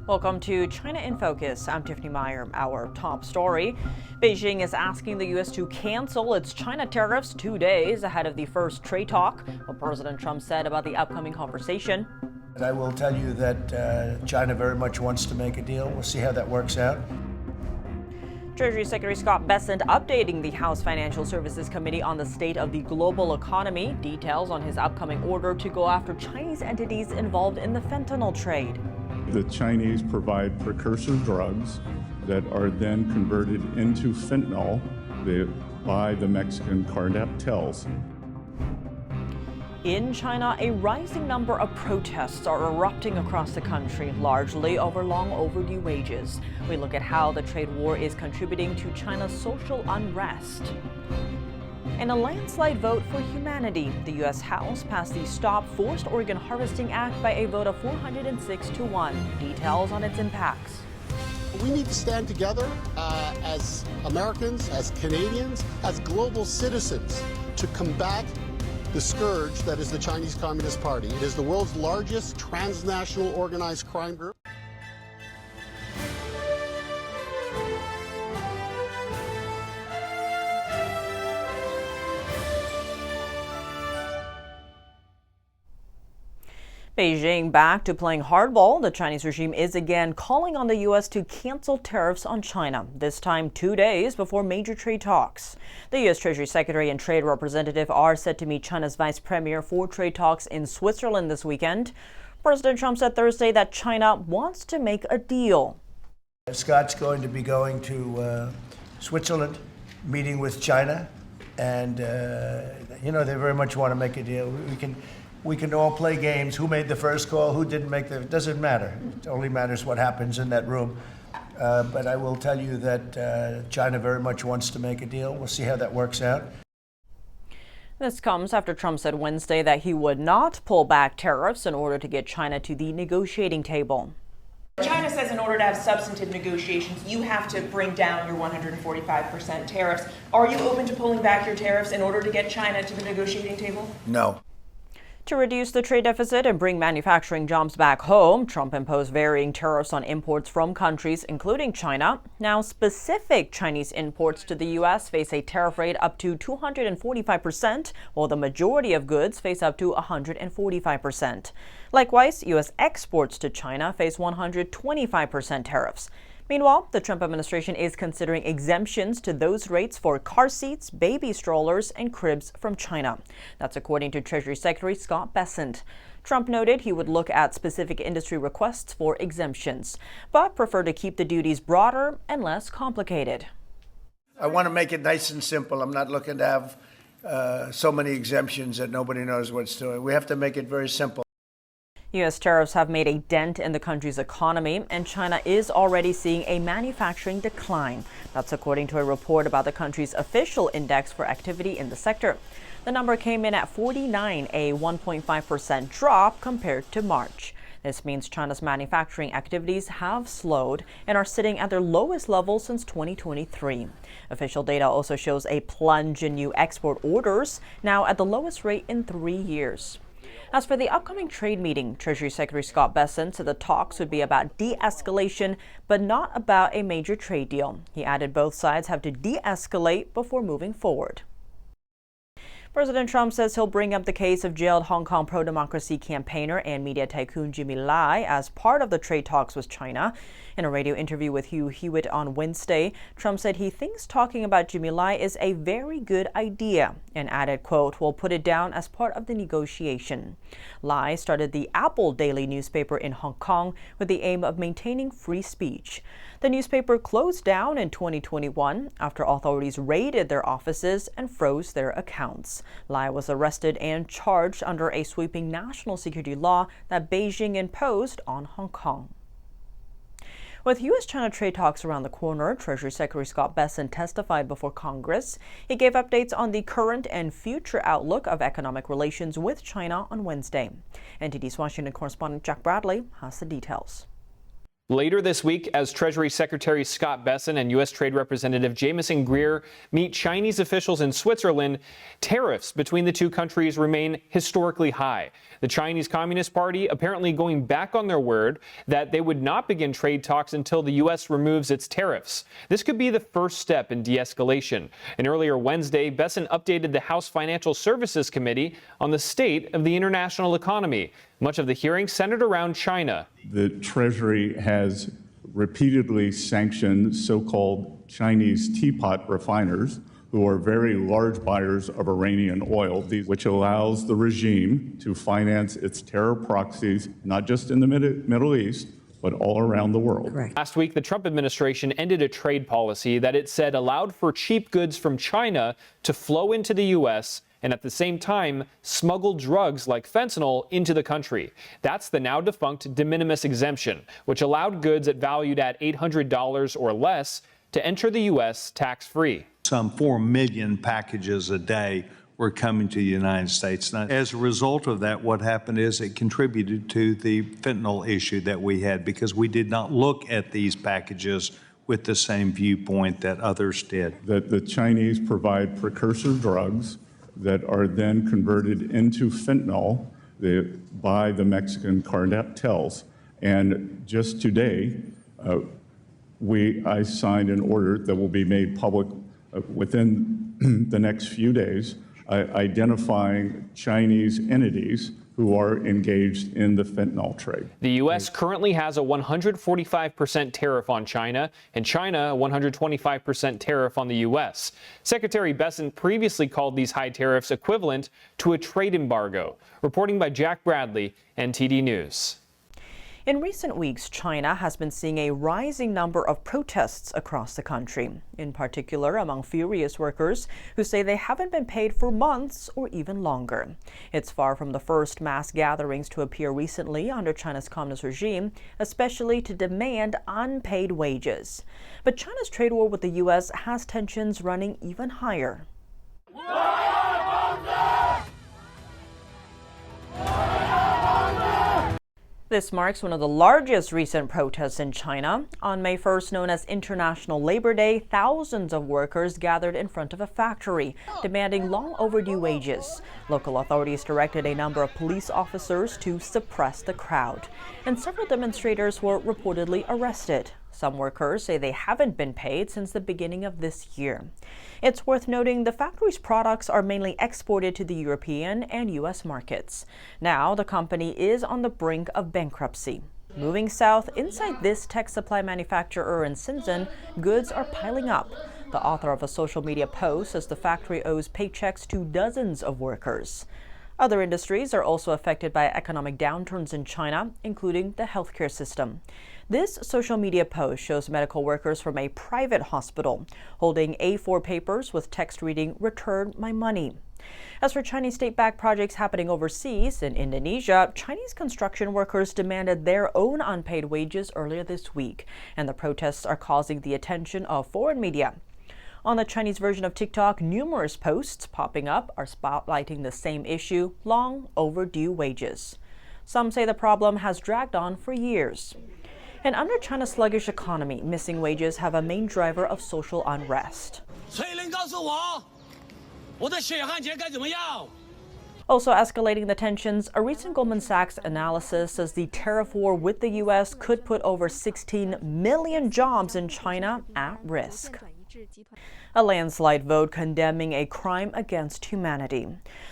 Welcome to China in Focus. I'm Tiffany Meyer. Our top story. Beijing is asking the U.S. to cancel its China tariffs 2 days ahead of the first trade talk. What President Trump said about the upcoming conversation. I will tell you that China very much wants to make a deal. We'll see how that works out. Treasury Secretary Scott Bessent updating the House Financial Services Committee on the state of the global economy. Details on his upcoming order to go after Chinese entities involved in the fentanyl trade. The Chinese provide precursor drugs that are then converted into fentanyl by the Mexican cartels. In China, a rising number of protests are erupting across the country, largely over long overdue wages. We look at how the trade war is contributing to China's social unrest. In a landslide vote for humanity, the U.S. House passed the Stop Forced Organ Harvesting Act by a vote of 406-1. Details on its impacts. We need to stand together as Americans, as Canadians, as global citizens to combat the scourge that is the Chinese Communist Party. It is the world's largest transnational organized crime group. Beijing back to playing hardball. The Chinese regime is again calling on the U.S. to cancel tariffs on China, this time 2 days before major trade talks. The U.S. Treasury Secretary and Trade Representative are set to meet China's Vice Premier for trade talks in Switzerland this weekend. President Trump said Thursday that China wants to make a deal. Scott's going to be going to Switzerland, meeting with China, and they very much want to make a deal. We can all play games. Who made the first call? Who didn't make it doesn't matter. It only matters what happens in that room. But I will tell you that China very much wants to make a deal. We'll see how that works out. This comes after Trump said Wednesday that he would not pull back tariffs in order to get China to the negotiating table. China says in order to have substantive negotiations, you have to bring down your 145% tariffs. Are you open to pulling back your tariffs in order to get China to the negotiating table? No. To reduce the trade deficit and bring manufacturing jobs back home, Trump imposed varying tariffs on imports from countries, including China. Now, specific Chinese imports to the U.S. face a tariff rate up to 245%, while the majority of goods face up to 145%. Likewise, U.S. exports to China face 125% tariffs. Meanwhile, the Trump administration is considering exemptions to those rates for car seats, baby strollers, and cribs from China. That's according to Treasury Secretary Scott Bessent. Trump noted he would look at specific industry requests for exemptions, but prefer to keep the duties broader and less complicated. I want to make it nice and simple. I'm not looking to have so many exemptions that nobody knows what's doing. We have to make it very simple. U.S. tariffs have made a dent in the country's economy, and China is already seeing a manufacturing decline. That's according to a report about the country's official index for activity in the sector. The number came in at 49, a 1.5% drop compared to March. This means China's manufacturing activities have slowed and are sitting at their lowest level since 2023. Official data also shows a plunge in new export orders, now at the lowest rate in 3 years. As for the upcoming trade meeting, Treasury Secretary Scott Bessent said the talks would be about de-escalation, but not about a major trade deal. He added both sides have to de-escalate before moving forward. President Trump says he'll bring up the case of jailed Hong Kong pro-democracy campaigner and media tycoon Jimmy Lai as part of the trade talks with China. In a radio interview with Hugh Hewitt on Wednesday, Trump said he thinks talking about Jimmy Lai is a very good idea and added, quote, "We'll put it down as part of the negotiation." Lai started the Apple daily newspaper in Hong Kong with the aim of maintaining free speech. The newspaper closed down in 2021 after authorities raided their offices and froze their accounts. Lai was arrested and charged under a sweeping national security law that Beijing imposed on Hong Kong. With U.S.-China trade talks around the corner, Treasury Secretary Scott Bessent testified before Congress. He gave updates on the current and future outlook of economic relations with China on Wednesday. NTD's Washington correspondent Jack Bradley has the details. Later this week, as Treasury Secretary Scott Bessent and U.S. Trade Representative Jamieson Greer meet Chinese officials in Switzerland, tariffs between the two countries remain historically high. The Chinese Communist Party apparently going back on their word that they would not begin trade talks until the U.S. removes its tariffs. This could be the first step in de-escalation. And earlier Wednesday, Bessent updated the House Financial Services Committee on the state of the international economy. Much of the hearing centered around China. The Treasury has repeatedly sanctioned so-called Chinese teapot refiners, who are very large buyers of Iranian oil, which allows the regime to finance its terror proxies, not just in the Middle East, but all around the world. Correct. Last week, the Trump administration ended a trade policy that it said allowed for cheap goods from China to flow into the U.S. and at the same time smuggle drugs like fentanyl into the country. That's the now defunct de minimis exemption, which allowed goods valued at $800 or less to enter the U.S. tax-free. Some 4 million packages a day were coming to the United States. Now, as a result of that, what happened is it contributed to the fentanyl issue that we had because we did not look at these packages with the same viewpoint that others did. That the Chinese provide precursor drugs that are then converted into fentanyl by the Mexican cartels. And just today, I signed an order that will be made public within the next few days, identifying Chinese entities who are engaged in the fentanyl trade. The U.S. currently has a 145% tariff on China, and China a 125% tariff on the U.S. Secretary Bessent previously called these high tariffs equivalent to a trade embargo. Reporting by Jack Bradley, NTD News. In recent weeks, China has been seeing a rising number of protests across the country, in particular among furious workers who say they haven't been paid for months or even longer. It's far from the first mass gatherings to appear recently under China's communist regime, especially to demand unpaid wages. But China's trade war with the U.S. has tensions running even higher. This marks one of the largest recent protests in China. On May 1st, known as International Labor Day, thousands of workers gathered in front of a factory, demanding long overdue wages. Local authorities directed a number of police officers to suppress the crowd, and several demonstrators were reportedly arrested. Some workers say they haven't been paid since the beginning of this year. It's worth noting the factory's products are mainly exported to the European and U.S. markets. Now, the company is on the brink of bankruptcy. Moving south, inside this tech supply manufacturer in Shenzhen, goods are piling up. The author of a social media post says the factory owes paychecks to dozens of workers. Other industries are also affected by economic downturns in China, including the healthcare system. This social media post shows medical workers from a private hospital holding A4 papers with text reading, "Return my money." As for Chinese state-backed projects happening overseas, in Indonesia, Chinese construction workers demanded their own unpaid wages earlier this week, and the protests are causing the attention of foreign media. On the Chinese version of TikTok, numerous posts popping up are spotlighting the same issue: long overdue wages. Some say the problem has dragged on for years. And under China's sluggish economy, missing wages have a main driver of social unrest. Also escalating the tensions, a recent Goldman Sachs analysis says the tariff war with the U.S. could put over 16 million jobs in China at risk. A landslide vote condemning a crime against humanity.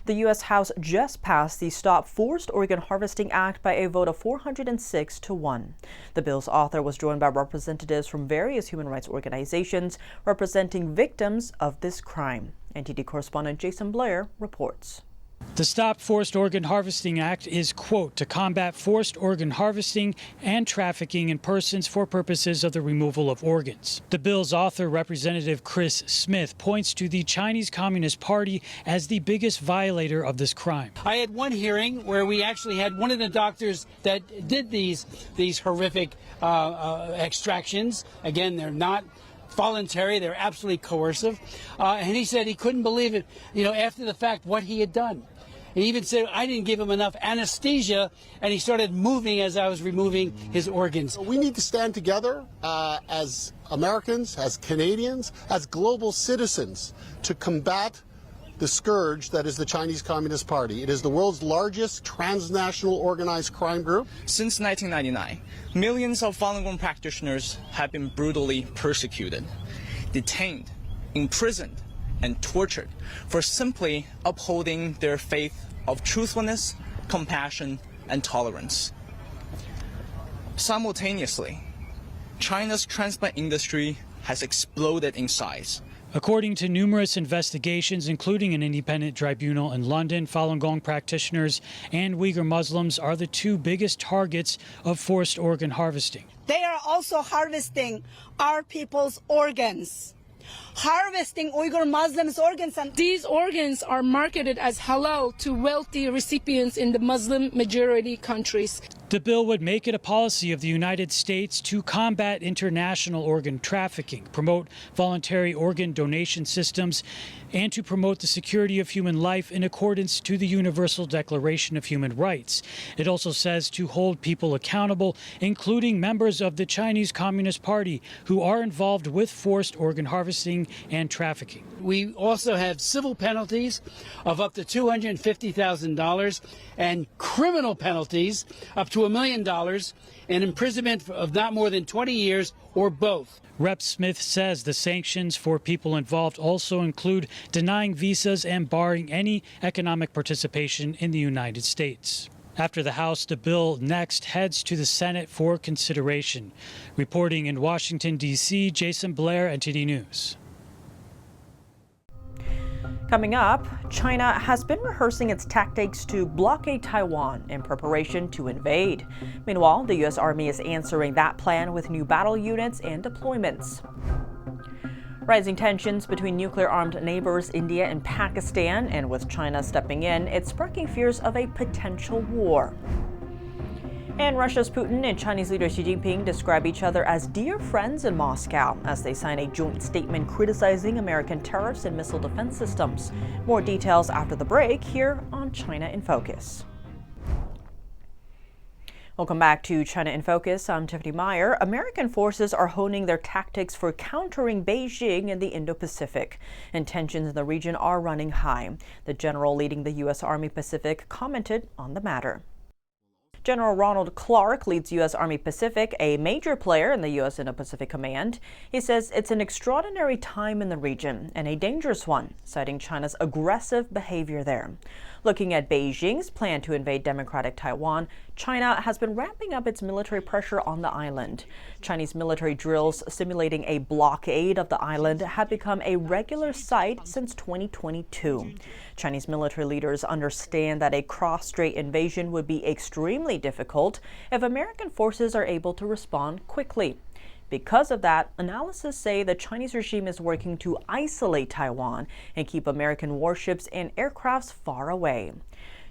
The U.S. House just passed the Stop Forced Organ Harvesting Act by a vote of 406 to 1. The bill's author was joined by representatives from various human rights organizations representing victims of this crime. NTD correspondent Jason Blair reports. The Stop Forced Organ Harvesting Act is, quote, to combat forced organ harvesting and trafficking in persons for purposes of the removal of organs. The bill's author, Representative Chris Smith, points to the Chinese Communist Party as the biggest violator of this crime. I had one hearing where we actually had one of the doctors that did these horrific extractions. Again, they're not voluntary, they're absolutely coercive. And he said he couldn't believe it, after the fact, what he had done. and even said I didn't give him enough anesthesia, and he started moving as I was removing his organs. We need to stand together as Americans, as Canadians, as global citizens to combat the scourge that is the Chinese Communist Party. It is the world's largest transnational organized crime group. Since 1999, millions of Falun Gong practitioners have been brutally persecuted, detained, imprisoned, and tortured for simply upholding their faith of truthfulness, compassion, and tolerance. Simultaneously, China's transplant industry has exploded in size. According to numerous investigations, including an independent tribunal in London, Falun Gong practitioners and Uyghur Muslims are the two biggest targets of forced organ harvesting. They are also harvesting our people's organs, harvesting Uyghur Muslims' organs. And these organs are marketed as halal to wealthy recipients in the Muslim majority countries. The bill would make it a policy of the United States to combat international organ trafficking, promote voluntary organ donation systems, and to promote the security of human life in accordance to the Universal Declaration of Human Rights. It also says to hold people accountable, including members of the Chinese Communist Party who are involved with forced organ harvesting and trafficking. We also have civil penalties of up to $250,000 and criminal penalties up to $1 million and imprisonment of not more than 20 years or both. Rep. Smith says the sanctions for people involved also include denying visas and barring any economic participation in the United States. After the House, the bill next heads to the Senate for consideration. Reporting in Washington, D.C., Jason Blair, NTD News. Coming up, China has been rehearsing its tactics to blockade Taiwan in preparation to invade. Meanwhile, the U.S. Army is answering that plan with new battle units and deployments. Rising tensions between nuclear-armed neighbors India and Pakistan, and with China stepping in, it's sparking fears of a potential war. And Russia's Putin and Chinese leader Xi Jinping describe each other as dear friends in Moscow as they sign a joint statement criticizing American tariffs and missile defense systems. More details after the break here on China in Focus. Welcome back to China in Focus. I'm Tiffany Meyer. American forces are honing their tactics for countering Beijing in the Indo-Pacific, and tensions in the region are running high. The general leading the U.S. Army Pacific commented on the matter. General Ronald Clark leads U.S. Army Pacific, a major player in the U.S. Indo-Pacific Command. He says it's an extraordinary time in the region and a dangerous one, citing China's aggressive behavior there. Looking at Beijing's plan to invade democratic Taiwan, China has been ramping up its military pressure on the island. Chinese military drills simulating a blockade of the island have become a regular sight since 2022. Chinese military leaders understand that a cross-strait invasion would be extremely difficult if American forces are able to respond quickly. Because of that, analysts say the Chinese regime is working to isolate Taiwan and keep American warships and aircrafts far away.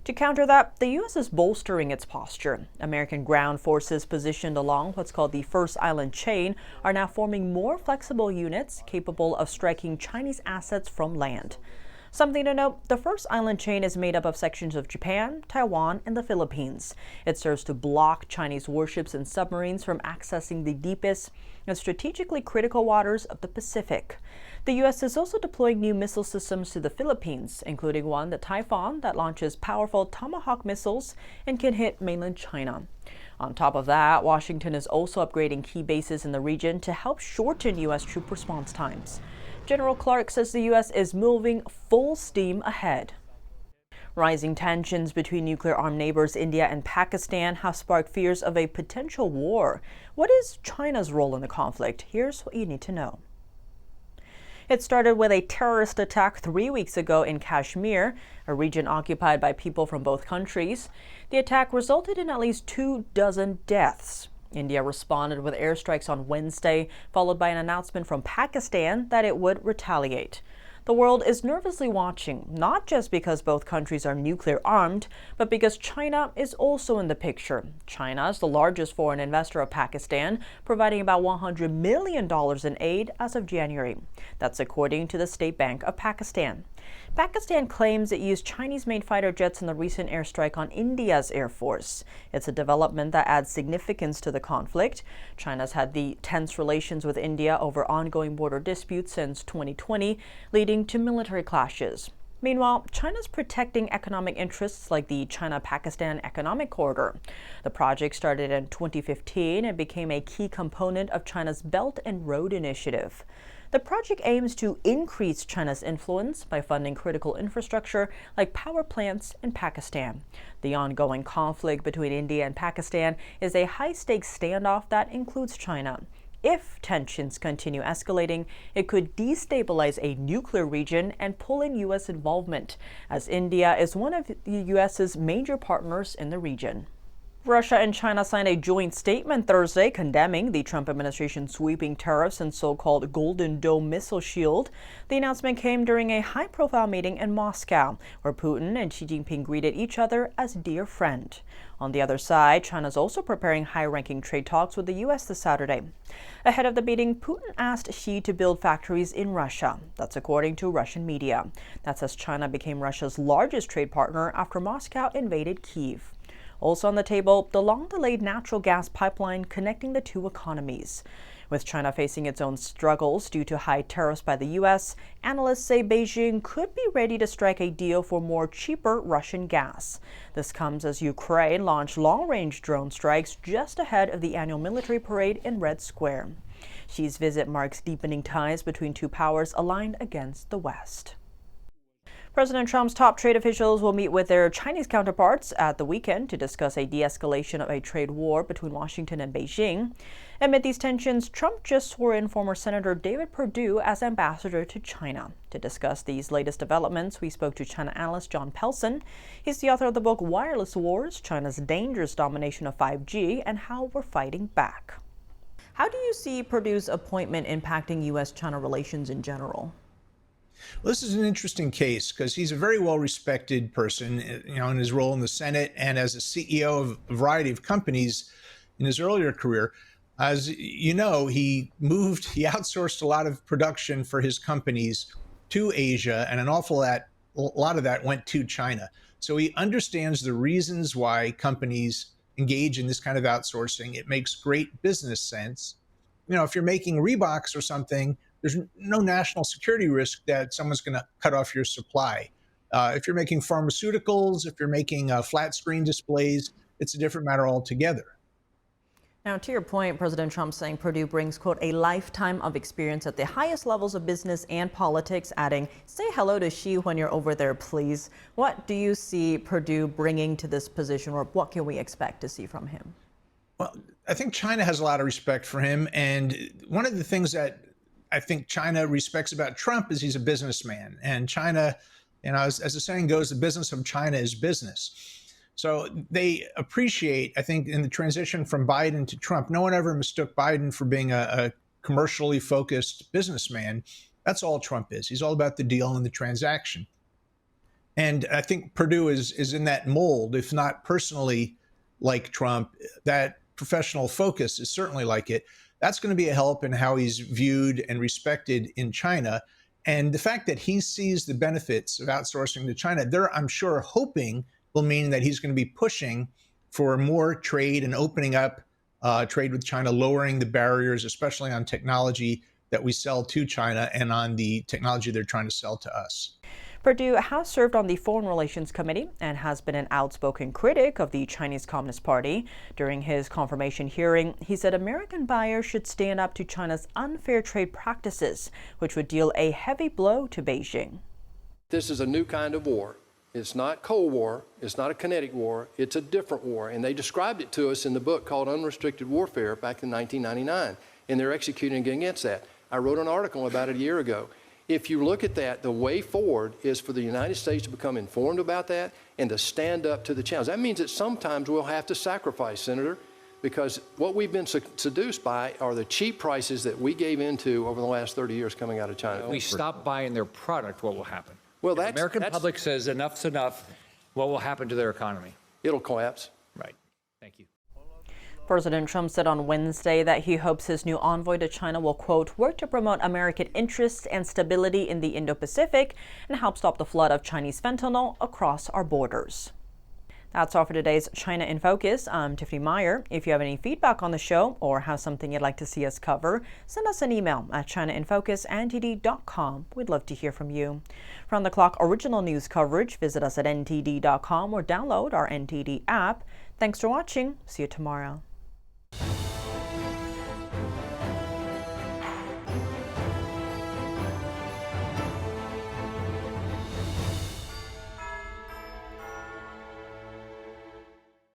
To counter that, the U.S. is bolstering its posture. American ground forces positioned along what's called the First Island Chain are now forming more flexible units capable of striking Chinese assets from land. Something to note, the First Island Chain is made up of sections of Japan, Taiwan, and the Philippines. It serves to block Chinese warships and submarines from accessing the deepest and strategically critical waters of the Pacific. The U.S. is also deploying new missile systems to the Philippines, including one, the Typhon, that launches powerful Tomahawk missiles and can hit mainland China. On top of that, Washington is also upgrading key bases in the region to help shorten U.S. troop response times. General Clark says the U.S. is moving full steam ahead. Rising tensions between nuclear-armed neighbors India and Pakistan have sparked fears of a potential war. What is China's role in the conflict? Here's what you need to know. It started with a terrorist attack 3 weeks ago in Kashmir, a region occupied by people from both countries. The attack resulted in at least 24 deaths. India responded with airstrikes on Wednesday, followed by an announcement from Pakistan that it would retaliate. The world is nervously watching, not just because both countries are nuclear armed, but because China is also in the picture. China is the largest foreign investor of Pakistan, providing about $100 million in aid as of January. That's according to the State Bank of Pakistan. Pakistan claims it used Chinese-made fighter jets in the recent airstrike on India's Air Force. It's a development that adds significance to the conflict. China's had the tense relations with India over ongoing border disputes since 2020, leading to military clashes. Meanwhile, China's protecting economic interests like the China-Pakistan Economic Corridor. The project started in 2015 and became a key component of China's Belt and Road Initiative. The project aims to increase China's influence by funding critical infrastructure like power plants in Pakistan. The ongoing conflict between India and Pakistan is a high-stakes standoff that includes China. If tensions continue escalating, it could destabilize a nuclear region and pull in U.S. involvement, as India is one of the U.S.'s major partners in the region. Russia and China signed a joint statement Thursday condemning the Trump administration's sweeping tariffs and so-called Golden Dome missile shield. The announcement came during a high-profile meeting in Moscow, where Putin and Xi Jinping greeted each other as dear friend. On the other side, China is also preparing high-ranking trade talks with the U.S. this Saturday. Ahead of the meeting, Putin asked Xi to build factories in Russia. That's according to Russian media. That's as China became Russia's largest trade partner after Moscow invaded Kyiv. Also on the table, the long-delayed natural gas pipeline connecting the two economies. With China facing its own struggles due to high tariffs by the U.S., analysts say Beijing could be ready to strike a deal for more cheaper Russian gas. This comes as Ukraine launched long-range drone strikes just ahead of the annual military parade in Red Square. Xi's visit marks deepening ties between two powers aligned against the West. President Trump's top trade officials will meet with their Chinese counterparts at the weekend to discuss a de-escalation of a trade war between Washington and Beijing. Amid these tensions, Trump just swore in former Senator David Perdue as ambassador to China. To discuss these latest developments, we spoke to China analyst John Pelson. He's the author of the book Wireless Wars, China's Dangerous Domination of 5G and How We're Fighting Back. How do you see Perdue's appointment impacting U.S.-China relations in general? Well, this is an interesting case because he's a very well-respected person, in his role in the Senate and as a CEO of a variety of companies in his earlier career. As you know, he outsourced a lot of production for his companies to Asia, and a lot of that went to China. So he understands the reasons why companies engage in this kind of outsourcing. It makes great business sense. If you're making Reeboks or something, there's no national security risk that someone's going to cut off your supply. If you're making pharmaceuticals, if you're making flat screen displays, it's a different matter altogether. Now, to your point, President Trump saying Perdue brings, quote, a lifetime of experience at the highest levels of business and politics, adding, say hello to Xi when you're over there, please. What do you see Perdue bringing to this position, or what can we expect to see from him? Well, I think China has a lot of respect for him. And one of the things that I think China respects about Trump is he's a businessman. And China, as the saying goes, the business of China is business. So they appreciate, I think, in the transition from Biden to Trump, no one ever mistook Biden for being a commercially focused businessman. That's all Trump is. He's all about the deal and the transaction. And I think Perdue is in that mold, if not personally like Trump. That professional focus is certainly like it. That's going to be a help in how he's viewed and respected in China. And the fact that he sees the benefits of outsourcing to China, they're, I'm sure, hoping will mean that he's going to be pushing for more trade and opening up trade with China, lowering the barriers, especially on technology that we sell to China and on the technology they're trying to sell to us. Perdue has served on the Foreign Relations Committee and has been an outspoken critic of the Chinese Communist Party. During his confirmation hearing, he said American buyers should stand up to China's unfair trade practices, which would deal a heavy blow to Beijing. This is a new kind of war. It's not Cold War. It's not a kinetic war. It's a different war. And they described it to us in the book called Unrestricted Warfare back in 1999. And they're executing against that. I wrote an article about it a year ago. If you look at that, the way forward is for the United States to become informed about that and to stand up to the challenge. That means that sometimes we'll have to sacrifice, Senator, because what we've been seduced by are the cheap prices that we gave into over the last 30 years coming out of China. If we stop buying their product, what will happen? Well, if the American public says enough's enough, what will happen to their economy? It'll collapse. Right. Thank you. President Trump said on Wednesday that he hopes his new envoy to China will, quote, work to promote American interests and stability in the Indo-Pacific and help stop the flood of Chinese fentanyl across our borders. That's all for today's China in Focus. I'm Tiffany Meyer. If you have any feedback on the show or have something you'd like to see us cover, send us an email at chinainfocus@ntd.com. We'd love to hear from you. For on-the-clock original news coverage, visit us at ntd.com or download our NTD app. Thanks for watching. See you tomorrow.